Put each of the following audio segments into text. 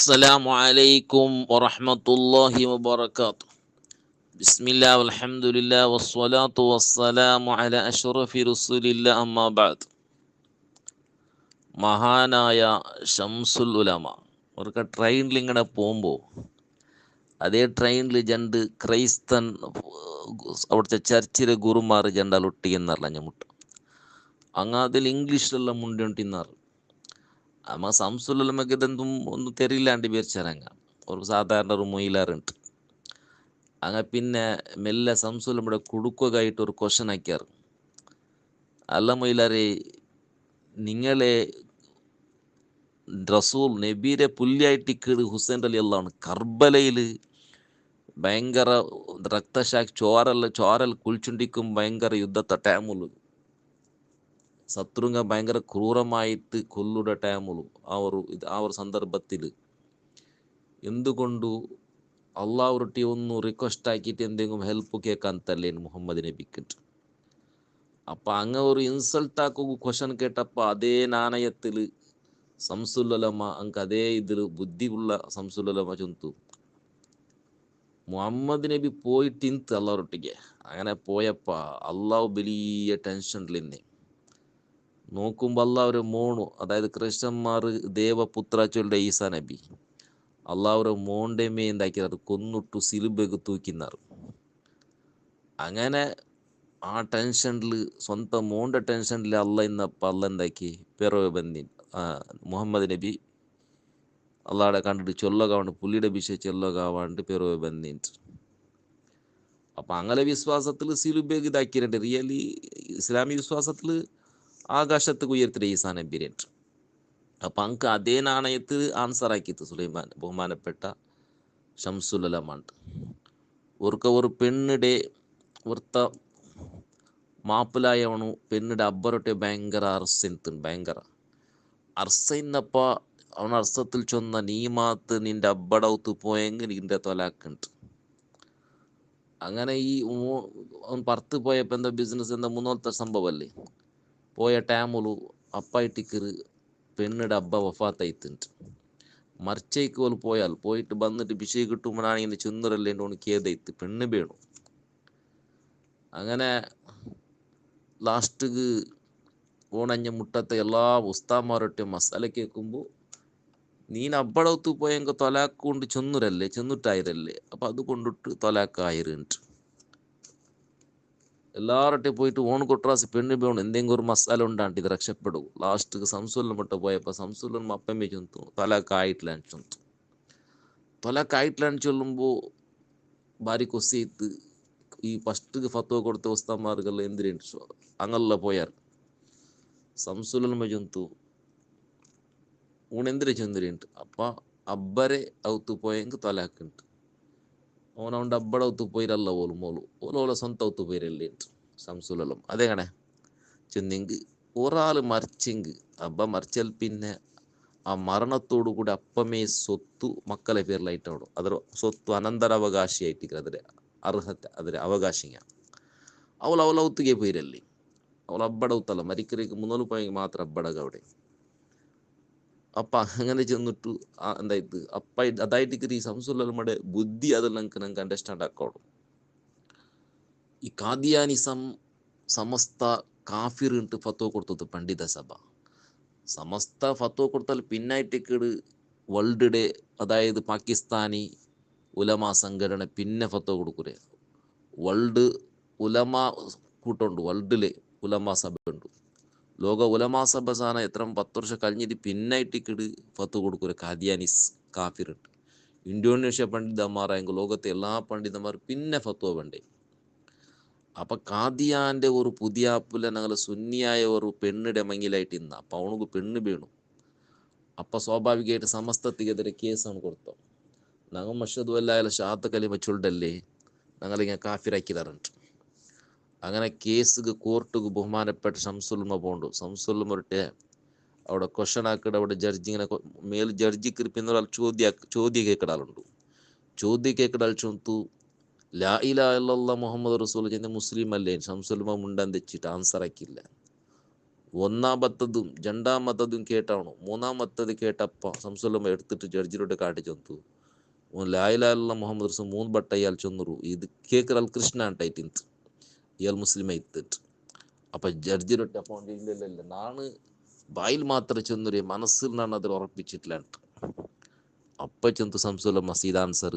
السلام عليكم ورحمة الله وبركاته. بسم الله والحمد لله والصلاة والسلام على أشرف رسول الله أما بعد. മഹാനായ ഷംസുൽ ഉലമ അവർക്ക് ട്രെയിനിൽ ഇങ്ങനെ പോകുമ്പോൾ അതേ ട്രെയിനിൽ രണ്ട് ക്രൈസ്തൻ അവിടുത്തെ ചർച്ചിലെ ഗുരുമാർ ജണ്ടാൽ ഒട്ടിയെന്നറിഞ്ഞ ഞമുട്ട അങ്ങ് അതിൽ ഇംഗ്ലീഷിലെല്ലാം മുണ്ടി ഉണ്ടിന്നാറ് അമ്മ സംസുലമക്ക് ഇതെന്തും ഒന്നും തെരിയില്ലാണ്ട് വിചാരിച്ചാരങ്ങ ഒരു സാധാരണ ഒരു മൊയിലാറുണ്ട് അങ്ങ പിന്നെ മെല്ലെ സംസുലമ്മയുടെ കുടുക്കുകയായിട്ട് ഒരു ക്വസ്റ്റൻ ആക്കിയാറ്. അല്ല മൊയിലാരെ, നിങ്ങളെ റസൂൽ നബീരെ പുല്ലിയായിട്ട് ഹുസൈൻ അലി അള്ളാണ് കർബലയിൽ ഭയങ്കര രക്തശാഖ് ചോരൽ കുളിച്ചുണ്ടിക്കും ഭയങ്കര യുദ്ധത്തെ ടൈമുള്ളു ശത്രുങ്ക ഭയങ്കര ക്രൂരമായിട്ട് കൊല്ലുടെ ടൈമുള്ളു ആ ഒരു സന്ദർഭത്തിൽ എന്തുകൊണ്ടു അള്ളാഹുരട്ടി ഒന്ന് റിക്വസ്റ്റ് ആക്കിയിട്ട് എന്തെങ്കിലും ഹെൽപ്പ് കേൾക്കാൻ തല്ലേന് മുഹമ്മദ് നബിക്കിട്ട്. അപ്പം അങ്ങ ഒരു ഇൻസൾട്ട് ആക്കുക ക്വസ്റ്റൻ കേട്ടപ്പോൾ അതേ നാണയത്തിൽ സംസുലമ അങ്ങ് അതേ ഇതിൽ ബുദ്ധിയുള്ള സംസുലമ ചൊന്തു മുഹമ്മദ് നബി പോയിട്ട് ഇൻത്ത് അള്ളാഹുരൊട്ടിക്ക്. അങ്ങനെ പോയപ്പോൾ അള്ളാഹു വലിയ ടെൻഷനിൽ തന്നെ നോക്കുമ്പോൾ അള്ളാഹുരെ മോണു, അതായത് ക്രിസ്ത്യന്മാർ ദേവപുത്ര ചൊല്ലുടെ ഈസാ നബി അള്ളാഹുരെ മോൻ്റെ മേ എന്താക്കിയാർ കൊന്നിട്ടു സിലുബക്ക് തൂക്കിന്നാറ്. അങ്ങനെ ആ ടെൻഷനിൽ സ്വന്തം മോൻ്റെ ടെൻഷനിൽ ഇന്നപ്പോൾ അല്ല എന്താക്കി പിറവെ ബന്ദി മുഹമ്മദ് നബി അള്ളാഹുടെ കണ്ടിട്ട് ചൊല്ലകാവാണ്ട് പുള്ളിയുടെ വിഷയം ചൊല്ലകാവാണ്ട് പിറവെ ബന്ദിട്ട്. അപ്പം അങ്ങനെ വിശ്വാസത്തിൽ സിലുബേക്ക് ഇതാക്കിയിട്ടുണ്ട്. റിയലി ഇസ്ലാമിക വിശ്വാസത്തിൽ ആകാശത്ത് ഉയർത്തിയ ഈസാ നബിരേറ്റ്. അപ്പം അങ്ങ് അതേ നാണയത്തിൽ ആൻസർ ആക്കിയത് സുലൈമാൻ ബഹുമാനപ്പെട്ട ഷംസുലമാണ്ട്. ഒരു പെണ്ണിടെ ഒരുത്ത മാപ്പിലായവണു പെണ്ണിടെ അബ്ബറൊട്ടെ ഭയങ്കര അർസെന്തുണ്ട്, ഭയങ്കര അർസന്നപ്പോൾ അവൻ അർസത്തിൽ ചൊന്ന നീ മാത്ത് നിന്റെ അബ്ബടൗത്ത് പോയെങ്കിൽ നിന്റെ തൊലാക്കുണ്ട്. അങ്ങനെ ഈ അവൻ പുറത്ത് പോയപ്പോൾ എന്താ ബിസിനസ് എന്താ മൂന്നാമത്തെ സംഭവമല്ലേ പോയ ടൈമുള്ളു അപ്പായിട്ടിക്കറ് പെണ്ണിടെ അബ്ബ വഫാത്തായിട്ടുണ്ട്. മർച്ചയ്ക്ക് പോലും പോയിട്ട് വന്നിട്ട് വിഷയം കിട്ടുമ്പോഴാണെങ്കിൽ ചുന്നരല്ലേ ഉണക്ക് ഏതായിട്ട് പെണ്ണ് വേണു. അങ്ങനെ ലാസ്റ്റിക്ക് ഓണഞ്ഞ മുട്ടത്തെ എല്ലാ ഉസ്താമാരൊട്ടെ മസാല കേൾക്കുമ്പോൾ നീൻ അബ്ബടത്ത് പോയെങ്കിൽ തൊലാക്ക് കൊണ്ട് ചെന്നിട്ടായിരല്ലേ അപ്പം അത് കൊണ്ടിട്ട് തൊലാക്കായിരുന്നുണ്ട്. എല്ലാവരുടെ പോയിട്ട് ഓൺ കൊട്രാസ് പെണ്ണ് വേണം എന്തെങ്കിലും ഒരു മസാല ഉണ്ടാണ്ട് ഇത് രക്ഷപ്പെടൂ. ലാസ്റ്റ് സംസുലം മുട്ട പോയപ്പോൾ സംസുലം അപ്പമ്മ ചൊന്തു തൊലാക്കായിട്ടില്ല ചൊന്തു. തൊലാക്കായിട്ടില്ല ചൊല്ലുമ്പോൾ ഭാര്യ കൊസ്സിയത്ത് ഈ ഫസ്റ്റ് ഫത്വ കൊടുത്ത ഉസ്താമാർക്കെല്ലാം എന്തിനു അങ്ങല്ല പോയാർ സംസുലമ്മ ചൊന്തു ഊണെന്തിരെ ചൊന്തിരുണ്ട്. അപ്പം അബ്ബരെ ഔത്ത് പോയെങ്കിൽ തൊലാക്കുണ്ട്. ഓനവൻ്റെ അബ്ബടെ ഔത്ത് പോയിരല്ല ഓല സ്വന്തം ഔത്ത് പോയിരല്ലേ സംസുലം. അതെങ്ങനെ ചെന്നെങ്കിൽ ഒരാൾ മരിച്ചെങ്കിൽ അബ്ബ മരിച്ചാൽ പിന്നെ ആ മരണത്തോടു കൂടി അപ്പമേ സ്വത്ത് മക്കളെ പേരിലായിട്ടാവും. അതൊരു സ്വത്ത് അനന്തരാവകാശിയായിട്ട് അതിലെ അർഹത അതിലെ അവകാശിങ്ങ അവളൗത്തുകെ പോയിരല്ലേ അവൾ അബ്ബടെ ഔത്തല്ല മരിക്കലേക്ക് മുന്നോട്ട് പോയെങ്കിൽ മാത്രം അബ്ബടക അവിടെ. അപ്പം അങ്ങനെ ചെന്നിട്ട് എന്തായിട്ട് അപ്പ അതായിട്ട് ഈ സംസുലമയുടെ ബുദ്ധി അതെല്ലാം ഞങ്ങൾക്ക് അണ്ടർസ്റ്റാൻഡ് ആക്കോളും. ഈ കാദിയാനിസം സമസ്ത കാഫിർ ഇട്ട് ഫത്വ കൊടുത്തത് പണ്ഡിത സഭ സമസ്ത ഫത്വ കൊടുത്താൽ പിന്നായിട്ടേക്കട് വേൾഡിടെ അതായത് പാകിസ്ഥാനി ഉലമാ സംഘടന പിന്നെ ഫത്വ കൊടുക്കൂലേ. വേൾഡ് ഉലമാ കൂട്ടുണ്ട്, വേൾഡിലെ ഉലമാ സഭ ഉണ്ട്. ലോക ഉലമാ സഭ സാധനം എത്ര 10 വർഷം കഴിഞ്ഞിട്ട് പിന്നായിട്ടിക്കട് ഫത്വ കൊടുക്കൂല. കാദിയാനിസ് കാഫിറുണ്ട്. ഇന്തോനേഷ്യ പണ്ഡിതന്മാരായെങ്കിൽ ലോകത്തെ എല്ലാ പണ്ഡിതന്മാർ പിന്നെ ഫത്വ വേണ്ടേ. അപ്പം കാദിയാൻ്റെ ഒരു പുതിയാപ്പില്ല ഞങ്ങൾ സുന്നിയായ ഒരു പെണ്ണിടെ മങ്ങിലായിട്ട് ഇന്ന അപ്പം അവനക്ക് പെണ്ണ് വീണു. അപ്പം സ്വാഭാവികമായിട്ട് സമസ്തത്തിക്കെതിരെ കേസാണ് കൊടുത്തത്. ഞങ്ങൾ മഷദ് അല്ലായാലും ഷാത്ത കലിമ ചൊല്ലല്ലേ ഞങ്ങളിങ്ങനെ കാഫിറാക്കി തരണ്ട്. അങ്ങനെ കേസ് കോർട്ടുക്ക് ബഹുമാനപ്പെട്ട ഷംസുൽമ പോണ്ടു. സംസുൽമൊരുട്ടെ അവിടെ ക്വസ്റ്റൻ ആക്കിയിട്ട് അവിടെ ജഡ്ജി ഇങ്ങനെ മേൽ ജഡ്ജിക്ക് പിന്നൊരാൾ ചോദ്യം കേൾക്കിടാളുണ്ട്. ചോദ്യം കേൾക്കിടാൽ ചൊന്തു ലാ ഇലാഹ ഇല്ലല്ലാഹ് മുഹമ്മദ് റസൂൽ ചെന്ന് മുസ്ലിം അല്ലേ. ഷംസുൽമ മുണ്ടാൻ തെച്ചിട്ട് ആൻസർ ആക്കിയില്ല. ഒന്നാമത്തതും രണ്ടാമത്തതും കേട്ടാണു. മൂന്നാമത്തത് കേട്ടപ്പ സംസുലമ എടുത്തിട്ട് ജഡ്ജിലോട്ട് കാട്ടി ചെന്നു. ലായിലാലുള്ള മുഹമ്മദ് റസൂൽ 3 ಬಟ್ಟ ಇಯಾಲ್ ಚೊಂದರು. ಇದು ಕೇಕರಲ್ ಕೃಷ್ಣ ಅಂಟೈತಿಂತ ಇಯಾಲ್ ಮುಸ್ಲಿಮ್ ಐತಿತ್ತು. അപ്പൊ ജഡ്ജിലൊട്ട് അപ്പൊ ഇല്ല നാണ് ബായിൽ മാത്രം ചെന്നൊരു മനസ്സിൽ നിന്നാണ് അതിൽ ഉറപ്പിച്ചിട്ടില്ല. അപ്പൊ ചെന്തു സംസുല മസീദ് ആൻസർ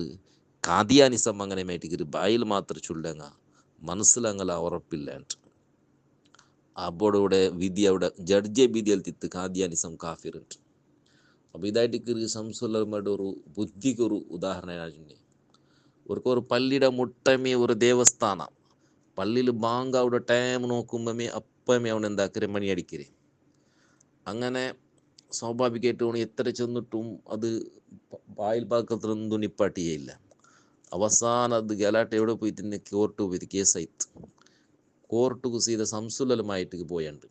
കാദിയാനിസം അങ്ങനെ മേറ്റിക്കൊരു ബായിൽ മാത്രം ചൊല്ലങ്ങ മനസ്സിലങ്ങല ഉറപ്പില്ല. അപ്പോടെ വിധി അവിടെ ജഡ്ജെ വിധിയിൽ തിത്ത് കാദിയാനിസം കാഫിറുണ്ട്. അപ്പൊ ഇതായിട്ട് സംസുലമ്മയുടെ ഒരു ബുദ്ധിക്ക് ഒരു ഉദാഹരണമാണ്. ഒരു പള്ളിയുടെ മുട്ടമേ ഒരു ദേവസ്ഥാന പള്ളിയിൽ ബാങ്ക് അവിടെ ടൈം നോക്കുമ്പമേ അപ്പമേ അവൻ എന്താക്കരെ മണി അടിക്കരെ. അങ്ങനെ സ്വാഭാവികമായിട്ട് എത്ര ചെന്നിട്ടും അത് ബായിൽ പാക്കത്തിലൊന്നും നിപ്പാട്ടിയില്ല. അവസാനം അത് ഗലാട്ട എവിടെ പോയിട്ട് കോർട്ട് പോയിട്ട് കേസായിട്ട് കോർട്ടുക്ക് ചെയ്ത സംസുലമായിട്ട് പോയുണ്ട്.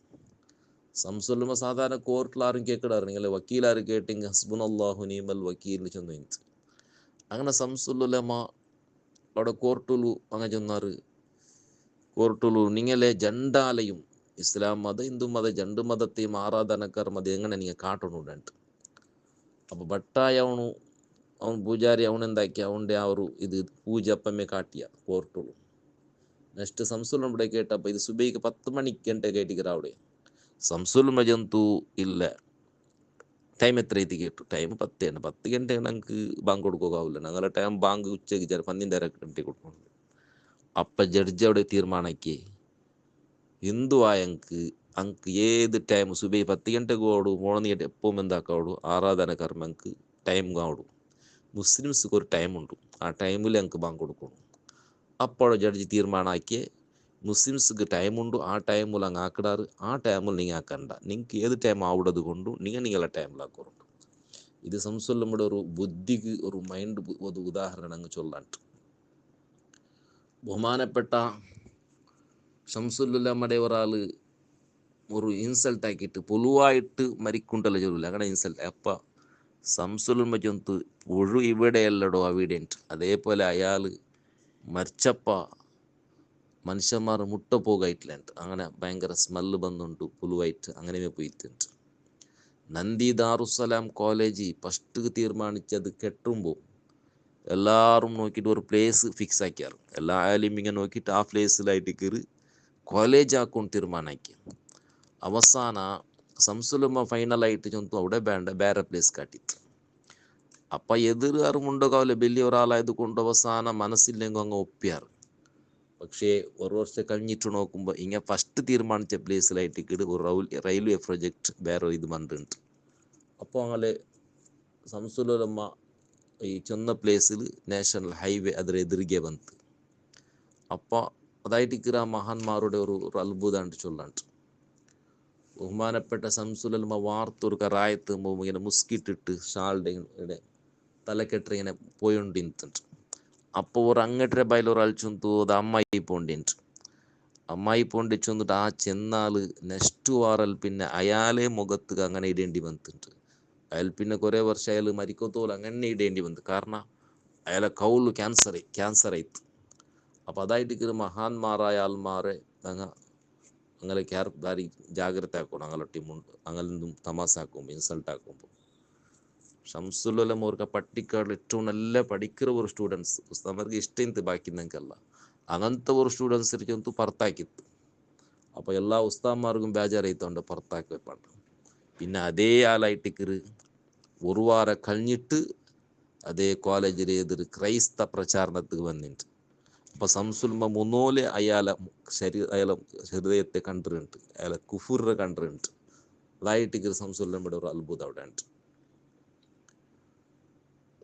സംസുലമ സാധാരണ കോർട്ടിൽ ആരും കേൾക്കിടാറ്, നിങ്ങൾ വക്കീലാരും കേട്ടെങ്കിൽ ഹസ്ബുനല്ലാഹു നിഅമൽ വക്കീലിന് ചെന്നു. അങ്ങനെ സംസുലമ അവിടെ കോർട്ടുലു അങ്ങനെ ചെന്നാറ്. കോർട്ടുലു നിങ്ങളെ ജണ്ടാലയും ഇസ്ലാം മത ഹിന്ദു മത രണ്ട് മതത്തെയും ആരാധനക്കാർ മത എങ്ങനെ നിങ്ങൾ കാട്ടണുണ്ട്. അപ്പൊ ബട്ടായ അവൻ പൂജാരി അവനെന്താക്കി അവൻ്റെ ആ ഒരു ഇത് പൂജ അപ്പമേ കാട്ടിയ കോർട്ടുള്ളൂ. നെക്സ്റ്റ് സംസുലം ഇവിടെ കേട്ടപ്പോൾ ഇത് സുബൈക്ക് 10 മണിക്ക് ഗಂಟೆ കേട്ടിക്കറ അവിടെ. സംസുലമ ജന്തു ഇല്ല ടൈം എത്ര എത്തി കേട്ടു. ടൈം 10 ಗಂಟೆ ഞങ്ങൾക്ക് ബാങ്ക് കൊടുക്കാവില്ല. ഞങ്ങളുടെ ടൈം ബാങ്ക് ഉച്ചയ്ക്ക് 12:30 ಗಂಟೆ കൊടുക്കണം. അപ്പൊ ജഡ്ജി അവിടെ തീരുമാനമാക്കി ഹിന്ദു ആയങ്ക് ಅಂಕ್ ಏದು ಟೈಮ್ ಸುಬೈ 10 ಗಂಟೆಗೆ ಓಡು മോർണിംഗ് എപ്പോൾ എന്താക്കാവൂ ആരാധന കർമ്മക്ക് ടൈം കാവൂ. മുസ്ലിംസ്ക്ക് ഒരു ടൈം ഉണ്ട്, ആ ടൈമിൽ ഞങ്ങൾക്ക് ബാങ്ക് കൊടുക്കണം. അപ്പോൾ ജഡ്ജി തീരുമാനമാക്കിയേ മുസ്ലിംസ്ക്ക് ടൈമുണ്ട്, ആ ടൈമിൽ അങ്ങ് ആക്കിടാറ്, ആ ടൈമിൽ നിങ്ങൾ ആക്കണ്ട, നിങ്ങൾക്ക് ഏത് ടൈം ആവിടത് കൊണ്ടു നിങ്ങളെ ടൈമിലാക്കുന്നുണ്ട്. ഇത് സംസുലമ്മയുടെ ഒരു ബുദ്ധിക്ക് ഒരു മൈൻഡ് ഒരു ഉദാഹരണം അങ്ങ് ചൊല്ലാണ്ട്. ബഹുമാനപ്പെട്ട ശംസുലുലമ്മയുടെ ഒരാള് ഒരു ഇൻസൾട്ട് ആക്കിയിട്ട് പൊതുവായിട്ട് മരിക്കുണ്ടല്ലോ ചൊല്ലില്ല, അങ്ങനെ ഇൻസൾട്ട്. അപ്പം സംസുലുമ്മ ചൊന്തു പുഴു ഇവിടെയല്ലടോ അവിടെ ഉണ്ട്. അതേപോലെ അയാൾ മരിച്ചപ്പ മനുഷ്യന്മാർ മുട്ട പോകായിട്ടില്ല. അങ്ങനെ ഭയങ്കര സ്മെല്ല് വന്നുണ്ട് പുലുവായിട്ട് അങ്ങനെ പോയിട്ടുണ്ട്. നന്ദി ദാറുസലാം കോളേജ് ഫസ്റ്റ് തീരുമാനിച്ചത് കെട്ടുമ്പോൾ എല്ലാവരും നോക്കിയിട്ട് ഒരു പ്ലേസ് ഫിക്സ് ആക്കിയാറ്. എല്ലാവരും ഇങ്ങനെ നോക്കിയിട്ട് ആ പ്ലേസിലായിട്ട് കയറി കോളേജ് ആക്കും തീരുമാനമാക്കി. അവസാന സംസുലമ്മ ഫൈനലായിട്ട് ചൊന്തു അവിടെ വേണ്ട വേറെ പ്ലേസ് കാട്ടിತ್ತು. അപ്പം എതിർക്കാരും ഉണ്ടാകാവില്ല, വലിയ ഒരാളായത് കൊണ്ട് അവസാനം മനസ്സില്ലെങ്കിൽ അങ്ങ് ഒപ്പിയാറ്. പക്ഷേ ഒരു വർഷം കഴിഞ്ഞിട്ട് നോക്കുമ്പോൾ ഇങ്ങനെ ഫസ്റ്റ് തീരുമാനിച്ച പ്ലേസിലായിട്ട് കീട് ഒരു റെയിൽവേ പ്രൊജക്റ്റ് വേറെ ഇത് വന്നിട്ടുണ്ട്. അപ്പോൾ അങ്ങനെ സംസുലമ്മ ഈ ചെന്ന പ്ലേസിൽ നാഷണൽ ഹൈവേ അതിലെതിരികെ വന്നത്. അപ്പോൾ അതായിട്ട് കീറ മഹാന്മാരുടെ ഒരു അത്ഭുതമായിട്ട് ചൊല്ലാണ്ട്. ബഹുമാനപ്പെട്ട സംസുലമ്മ വാർത്തൊരു റായത്ത് ഇങ്ങനെ മുസ്കിട്ടിട്ട് ഷാളുടെ തലക്കെട്ട് ഇങ്ങനെ പോയോണ്ടിട്ടുണ്ട്. അപ്പോൾ ഒരു അങ്ങോട്ടേ ബയൽ ഒരാൾ ചെന്നു അത് അമ്മായി പോണ്ടിണ്ട്. അമ്മായി പോണ്ടി ചെന്നിട്ട് ആ ചെന്നാൾ നെക്സ്റ്റ് വാറൽ പിന്നെ അയാളെ മുഖത്ത് അങ്ങനെ ഇടേണ്ടി വന്നിട്ടുണ്ട്. അയാൾ പിന്നെ കുറേ വർഷം അയാൾ മരിക്കത്തോളം അങ്ങനെ ഇടേണ്ടി വന്നു. കാരണം അയാളെ കൗള് ക്യാൻസർ ആയിത്ത്. അപ്പം അതായിട്ട് മഹാന്മാരായ ആൾമാരെ അങ്ങനെ ദാരി ജാഗ്രത ആക്കണം. അങ്ങനെ ടീമുണ്ട് അങ്ങനൊന്നും തമാസാക്കുമ്പോൾ ഇൻസൾട്ട് ആക്കുമ്പോൾ. ഷംസുലുലമ്മ അവർക്ക് പട്ടിക്കാടിൽ ഏറ്റവും നല്ല പഠിക്കുന്ന ഒരു സ്റ്റുഡൻസ് അവർക്ക് ഇഷ്ടം ബാക്കിന്നെങ്കല്ല അങ്ങനത്തെ ഒരു സ്റ്റുഡൻസ് ഇരിക്കും പുറത്താക്കിತ್ತು. അപ്പോൾ എല്ലാ ഉസ്താന്മാർക്കും ബേജാറായിത്തോണ്ട് പുറത്താക്കി വെപ്പാണ്ട്. പിന്നെ അതേ ആളായിട്ട് ഒരു വാരം കഴിഞ്ഞിട്ട് അതേ കോളേജിൽ ഏതൊരു ക്രൈസ്ത പ്രചാരണത്തിൽ വന്നിട്ട്. അപ്പോൾ സംസുലമ്മ മുന്നോലെ അയാളെ ഹൃദയത്തെ കണ്ടിട്ടുണ്ട്, അയാളെ കുഫുറിനെ കണ്ടിട്ടുണ്ട്. അതായിട്ട് സംസുലമ്മയുടെ ഒരു അത്ഭുതം അവിടെ ഉണ്ട്.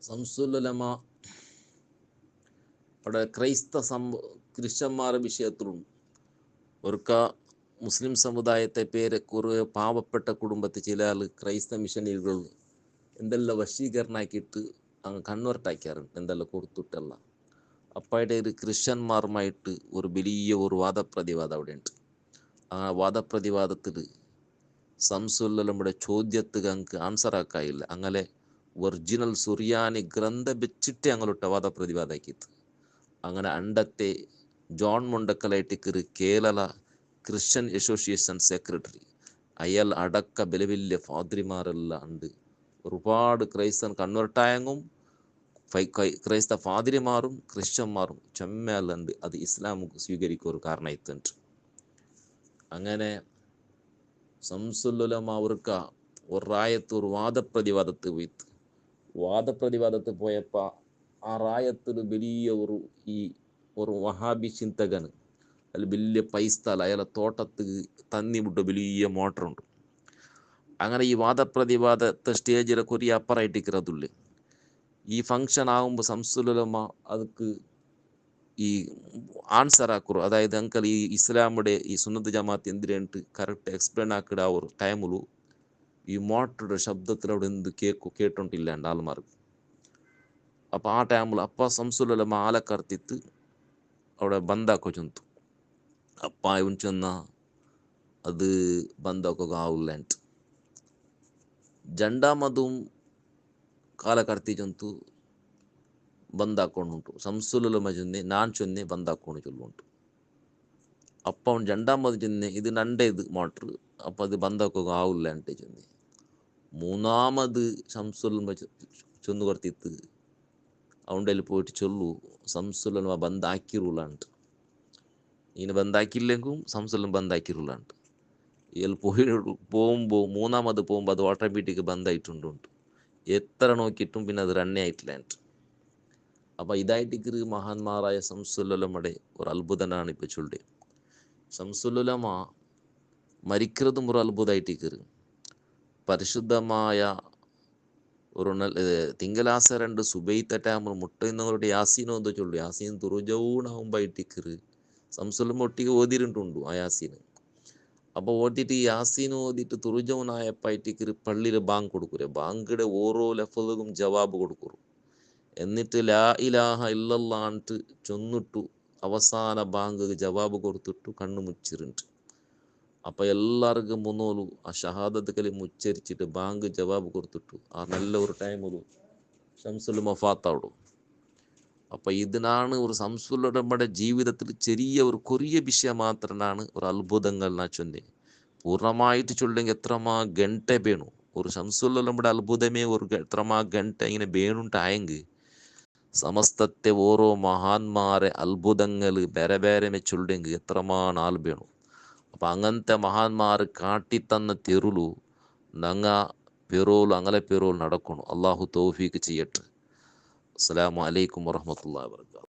സംസുലമ്മ അവിടെ ക്രിസ്ത്യന്മാരുടെ വിഷയത്തിലും ഒരുക്ക മുസ്ലിം സമുദായത്തെ പേരെ കുറേ പാവപ്പെട്ട കുടുംബത്തിൽ ചില ആൾ ക്രൈസ്തവ മിഷനറികൾ എന്തെല്ലാം വശീകരണമാക്കിയിട്ട് അങ്ങ് കൺവേർട്ടാക്കിയാറുണ്ട്, എന്തെല്ലാം കൊടുത്തിട്ടല്ല. അപ്പോഴത്തെ ഒരു ക്രിസ്ത്യന്മാരുമായിട്ട് ഒരു വലിയ ഒരു വാദപ്രതിവാദം അവിടെ ഉണ്ട്. ആ വാദപ്രതിവാദത്തിൽ സംസുലമ്മയുടെ ചോദ്യത്തിന് അങ്ങ് ആൻസർ ആക്കായില്ല. അങ്ങനെ ഒറിജിനൽ സുറിയാനി ഗ്രന്ഥം വെച്ചിട്ട് അങ്ങോട്ട് വാദപ്രതിവാദമാക്കിയത്. അങ്ങനെ അണ്ടത്തെ ജോൺ മുണ്ടക്കലായിട്ട് കേരള ക്രിസ്ത്യൻ അസോസിയേഷൻ സെക്രട്ടറി അയാൾ അടക്ക വലിയ വലിയ ഫാദ്രിമാരെല്ലാം ഉണ്ട്. ഒരുപാട് ക്രൈസ്തവൻ കൺവേർട്ടായെങ്കും ക്രൈസ്തവ ഫാദിരിമാറും ക്രിസ്ത്യന്മാരും ചെമ്മയുണ്ട്. അത് ഇസ്ലാമുക്ക് സ്വീകരിക്കുക ഒരു കാരണമായിട്ടുണ്ട്. അങ്ങനെ സംസുലുലമ അവർക്ക് ഒരു റായത്ത് ഒരു വാദപ്രതിവാദത്ത് പോയിട്ട് വാദപ്രതിവാദത്ത് പോയപ്പോൾ ആ റായത്തിൽ വലിയ ഒരു വഹാബി ചിന്തകന് അതിൽ വലിയ പൈസ്ഥല അയാളെ തോട്ടത്ത് തന്നിവിട്ട വലിയ മോട്ടറുണ്ട്. അങ്ങനെ ഈ വാദപ്രതിവാദത്തെ സ്റ്റേജിലെ കൊറിയ അപ്പറായിട്ടിരിക്കുന്നതുള്ളു. ഈ ഫങ്ഷൻ ആകുമ്പോൾ സംസുലുലമ ಅದಕ್ಕೆ ഈ ആൻസർ ആക്കുറു. അതായത് ಅಂಕಲ್ ഈ ഇസ്ലാമുടെ ഈ സുന്നത്ത് ജമാഅത്ത് എന്തിനുണ്ട് കറക്റ്റ് എക്സ്പ്ലെയിൻ ആക്കിട ആ ഒരു ടൈമിൽ ഈ മോട്ടറുടെ ശബ്ദത്തിൽ അവിടെ എന്ത് കേട്ടോണ്ടില്ലാണ്ട് ആൾമാർക്ക്. അപ്പം ആ ടൈമിൽ അപ്പ സംസുലുലമ ആലെ കರ್ತಿತ್ತು അവിടെ ಬಂದಾಕೋ ಚಂತು. ಅಪ್ಪ ಇವನ್ ಚೆನ್ನ ಅದು ಬಂದಾಕೋಗ ಆವಿಲ್ಲ ಅಂತ ಜಂಡಾ ಮದುಂ ಕಾಲ ಕರ್ತಿ ಚಂತು ಬಂದಾಕೊಂಡು ಸಂಸುಲುಲಮ ಚೊನ್ನೆ ನಾನು ಚೊನ್ನೆ ಬಂದಾಕೊಂಡು ಚೊಲ್ಲುಂಟು. ಅಪ್ಪ ಅವ್ನು ಜಂಡಾ ಮದು ಚೊನ್ನೆ ಇದು ನಂಡೆ ಇದು ಮೋಟ್ರು ಅಪ್ಪ ಅದು ಬಂದಾಕೋಗ ಆವಿಲ್ಲ ಅಂಟೆ ಚೊನ್ನೆ. മൂന്നാമത് സംസുലുലമ ചൊന്നു കർത്തിತ್ತು അവൻ്റെ പോയിട്ട് ചൊല്ലു സംസുലുലമ ಬಂದಾಕಿರುಲಾಂಟ್. ഈന് ബന്ധാക്കിയില്ലെങ്കും സംസുലം ബന്ധാക്കിരുലാണ്ട്. ഇയാൾ പോകുമ്പോൾ മൂന്നാമത് പോകുമ്പോൾ അത് ഓട്ടോമാറ്റിക് ബന്ധായിട്ടുണ്ട്. എത്ര നോക്കിയിട്ടും പിന്നെ അത് റണ്ണേ ആയിട്ടില്ലാണ്ട്. അപ്പം ഇതായിട്ടിക്കറ് മഹാന്മാരായ സംസുലുലമയുടെ ഒരു അത്ഭുതനാണ് ഇപ്പോൾ ചൊല്ലുടെ. സംസുലുലമ മരിക്കുന്നതും ഒരു അത്ഭുതമായിട്ടിക്കറ്. പരിശുദ്ധമായ ഒരു തിങ്കളാസ 2 സുബൈത്തെ ടൈമിൽ മുട്ടുന്നവരുടെ യാസീനോ എന്തോ ചൊല്ലു. യാസീൻ തുറുജവുണാകുമ്പോയിട്ടിക്കറ് സംസുലമ ഒട്ടിಗೆ ഓതിയിട്ടുണ്ടു ആ യാസീന്. അപ്പോൾ ഓതിയിട്ട് യാസീൻ ഓതിയിട്ട് തുറുജവുനായപ്പായിട്ടിക്കറ് പള്ളിയിൽ ബാങ്ക് കൊടുക്കൂരെ. ബാങ്കിടെ ഓരോ ലഫ്ളും ജവാബ് കൊടുക്കുറു. എന്നിട്ട് ലാ ഇലാഹ ഇല്ലല്ലാഹ് ചൊന്നിട്ടു അവസാന ബാങ്ക് ജവാബ് കൊടുത്തിട്ടു കണ്ണു മുച്ചിരുണ്ട്. അപ്പം എല്ലാവർക്കും മുന്നോലു ആ ഷഹാദത്ത് കലിമ ഉച്ചരിച്ചിട്ട് ബാങ്ക് ജവാബ് കൊടുത്തിട്ടു ആ നല്ല ഒരു ടൈമിൽ ശംസുലുലമ വഫാത്താവിടും. അപ്പം ഇതിനാണ് ഒരു സംസുലുലമയുടെ ജീവിതത്തിൽ ചെറിയ ഒരു കൊറിയ വിഷയം മാത്രമാണ് ഒരു അത്ഭുതങ്ങൾ എന്നാ ചൊന്നെ. പൂർണ്ണമായിട്ട് ചൊല്ലെങ്കിൽ എത്രമാ ഗಂಟೆ ಬೇಣು ഒരു ശംസുലുലമയുടെ അത്ഭുതമേ ഒരു എത്രമാ ഗಂಟೆ ഇങ്ങനെ വേണുണ്ടായെങ്കിൽ സമസ്തത്തെ ഓരോ മഹാന്മാരെ അത്ഭുതങ്ങൾ ಬೇರೆ ಬೇರೆ ചൊല്ലെങ്കിൽ എത്രമാ നാൾ വേണു. അപ്പം അങ്ങനത്തെ മഹാന്മാർ കാട്ടിത്തന്ന തെരുളു നങ്ങ പെറോಲು അങ്ങനെ പെറോಲು നടക്കണം. അള്ളാഹു തൗഫീക്ക് ചെയ്യട്ടെ. അസ്സലാമു അലൈക്കും വറഹ്മത്തുള്ളാഹി വബറകാതുഹു.